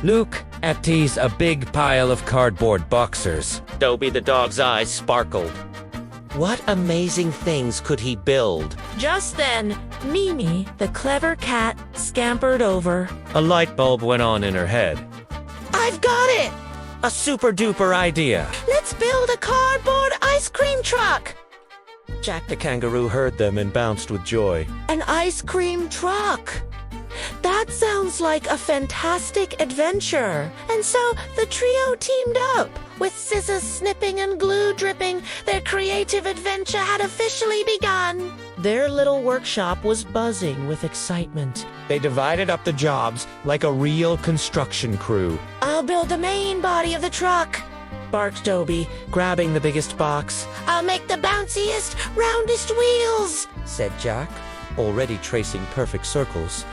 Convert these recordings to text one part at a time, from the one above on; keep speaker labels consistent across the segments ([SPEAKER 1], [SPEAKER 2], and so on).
[SPEAKER 1] Look at these, a big pile of cardboard boxers.
[SPEAKER 2] Dobby the dog's eyes sparkled. What amazing things could he build?
[SPEAKER 3] Just then, Mimi, the clever cat, scampered over.
[SPEAKER 1] A light bulb went on in her head.
[SPEAKER 3] I've got it!
[SPEAKER 1] A super-duper idea.
[SPEAKER 3] Let's build a cardboard ice cream truck!
[SPEAKER 1] Jack the kangaroo heard them and bounced with joy.
[SPEAKER 3] An ice cream truck! That sounds like a fantastic adventure. And so the trio teamed up. With scissors snipping and glue dripping, their creative adventure had officially begun. Their little workshop was buzzing with excitement.
[SPEAKER 1] They divided up the jobs like a real construction crew.
[SPEAKER 3] I'll build the main body of the truck,
[SPEAKER 1] Barked Dobby, grabbing the biggest box.
[SPEAKER 3] I'll make the bounciest, roundest wheels,
[SPEAKER 1] Said Jack, already tracing perfect circles.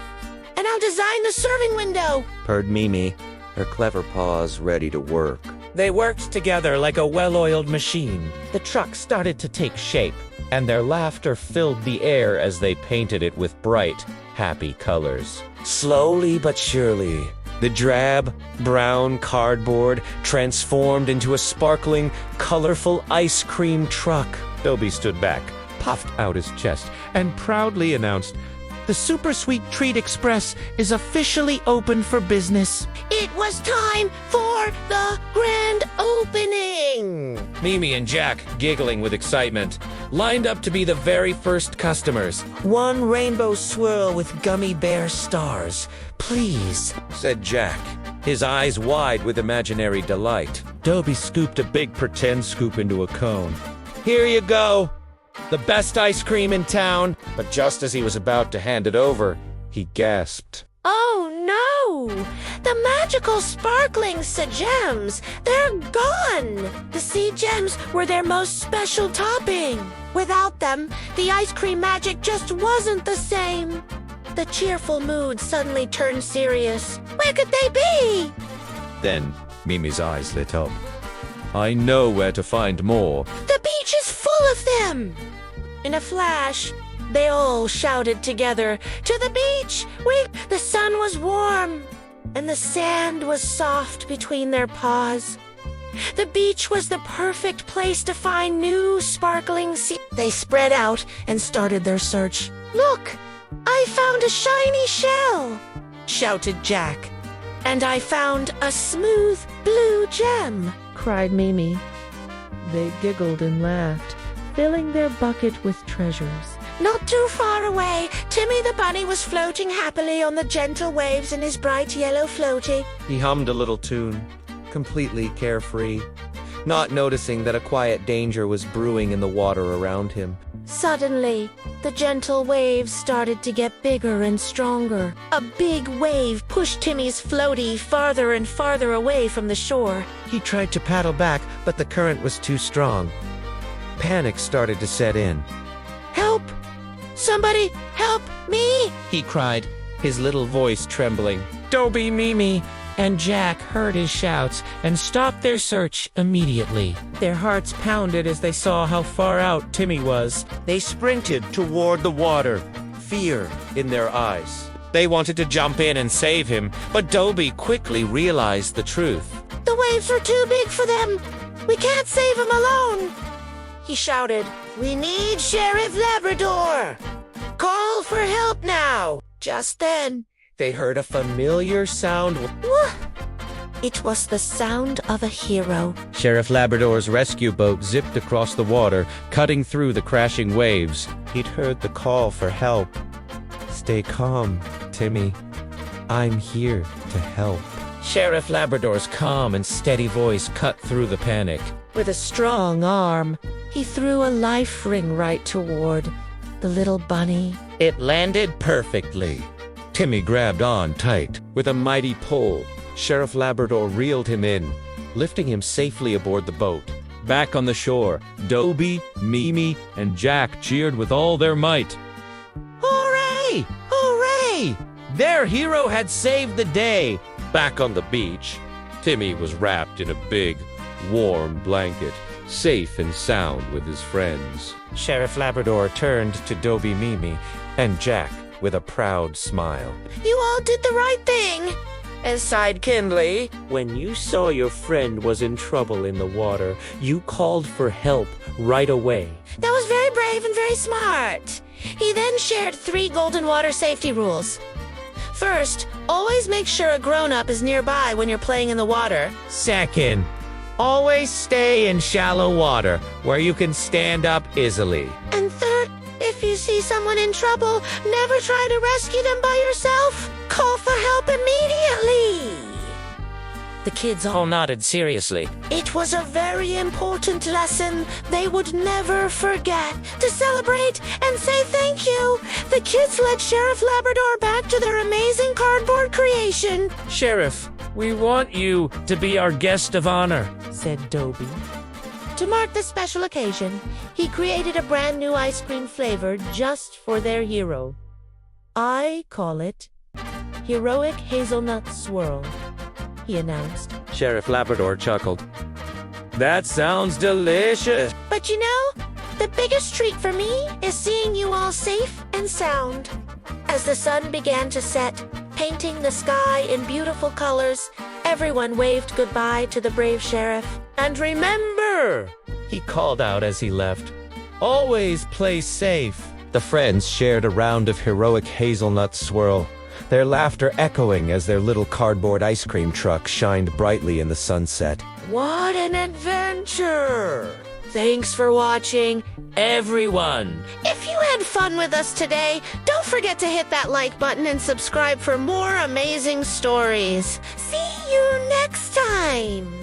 [SPEAKER 3] and I'll design the serving window.
[SPEAKER 2] Purred Mimi, her clever paws ready to work.
[SPEAKER 1] They worked together like a well-oiled machine. The truck started to take shape, and their laughter filled the air as they painted it with bright, happy colors. Slowly but surely, the drab, brown cardboard transformed into a sparkling, colorful ice cream truck. Dobby stood back, puffed out his chest, and proudly announced, "The Super Sweet Treat Express is officially open for business."
[SPEAKER 3] It was time for the grand opening.
[SPEAKER 1] Mimi and Jack, giggling with excitement, lined up to be the very first customers. "One rainbow swirl with gummy bear stars, please," said Jack, his eyes wide with imaginary delight. Dobby scooped a big pretend scoop into a cone. "Here you go. The best ice cream in town." But just as he was about to hand it over, he gasped.
[SPEAKER 3] Oh no! The magical sparkling gems, they're gone! The sea gems were their most special topping. Without them, the ice cream magic just wasn't the same. The cheerful mood suddenly turned serious. Where could they be?
[SPEAKER 1] Then Mimi's eyes lit up. "I know where to find more."
[SPEAKER 3] The beach is full of them! In a flash, they all shouted together, "To the beach! The sun was warm, and the sand was soft between their paws. The beach was the perfect place to find new sparkling sea." They spread out and started their search. "Look! I found a shiny shell!" shouted Jack. "And I found a smooth blue gem!" cried Mimi. They giggled and laughed, filling their bucket with treasures. Not too far away, Timmy the bunny was floating happily on the gentle waves in his bright yellow floaty.
[SPEAKER 1] He hummed a little tune, completely carefree, not noticing that a quiet danger was brewing in the water around him.
[SPEAKER 3] Suddenly, the gentle waves started to get bigger and stronger. A big wave pushed Timmy's floaty farther and farther away from the shore.
[SPEAKER 1] He tried to paddle back, but the current was too strong. Panic started to set in.
[SPEAKER 3] "Help! Somebody help me!"
[SPEAKER 1] He cried, his little voice trembling. Dobby, Mimi, and Jack heard his shouts and stopped their search immediately. Their hearts pounded as they saw how far out Timmy was. They sprinted toward the water, fear in their eyes. They wanted to jump in and save him, but Dobby quickly realized the truth.
[SPEAKER 3] "The waves are too big for them! We can't save him alone!" He shouted, "We need Sheriff Labrador! Call for help now!" Just then,
[SPEAKER 1] They heard a familiar sound.
[SPEAKER 3] it was the sound of a hero.
[SPEAKER 1] Sheriff Labrador's rescue boat zipped across the water, cutting through the crashing waves. He'd heard the call for help. "Stay calm, Timmy. I'm here to help." Sheriff Labrador's calm and steady voice cut through the panic.
[SPEAKER 3] With a strong arm, he threw a life ring right toward the little bunny.
[SPEAKER 1] It landed perfectly. Timmy grabbed on tight. With a mighty pull, Sheriff Labrador reeled him in, lifting him safely aboard the boat. Back on the shore, Dobby, Mimi, and Jack cheered with all their might. Hooray! Hooray! Their hero had saved the day. Back on the beach, Timmy was wrapped in a big, warm blanket, safe and sound with his friends. Sheriff Labrador turned to Dobby, Mimi, and Jack with a proud smile.
[SPEAKER 3] "You all did the right thing. and sighed kindly.
[SPEAKER 2] When you saw your friend was in trouble in the water, you called for help right away.
[SPEAKER 3] That was very brave and very smart. He then shared 3 golden water safety rules. First, always make sure a grown-up is nearby when you're playing in the water.
[SPEAKER 1] Second, always stay in shallow water where you can stand up easily.
[SPEAKER 3] And third, if you see someone in trouble, never try to rescue them by yourself. Call for help immediately. The kids all nodded seriously. It was a very important lesson they would never forget. To celebrate and say thank you, the kids led Sheriff Labrador back to their amazing cardboard creation.
[SPEAKER 2] Sheriff, we want you to be our guest of honor, said Dobie.
[SPEAKER 3] To mark this special occasion, he created a brand new ice cream flavor just for their hero. I call it Heroic Hazelnut Swirl, he announced.
[SPEAKER 1] Sheriff Labrador chuckled. That sounds delicious.
[SPEAKER 3] But you know, the biggest treat for me is seeing you all safe and sound. As the sun began to set, painting the sky in beautiful colors, everyone waved goodbye to the brave sheriff.
[SPEAKER 1] And remember, he called out as he left, always play safe. The friends shared a round of heroic hazelnut swirl, their laughter echoing as their little cardboard ice cream truck shined brightly in the sunset.
[SPEAKER 3] What an adventure! Thanks for watching, everyone. If you had fun with us today, don't forget to hit that like button and subscribe for more amazing stories. See you next time!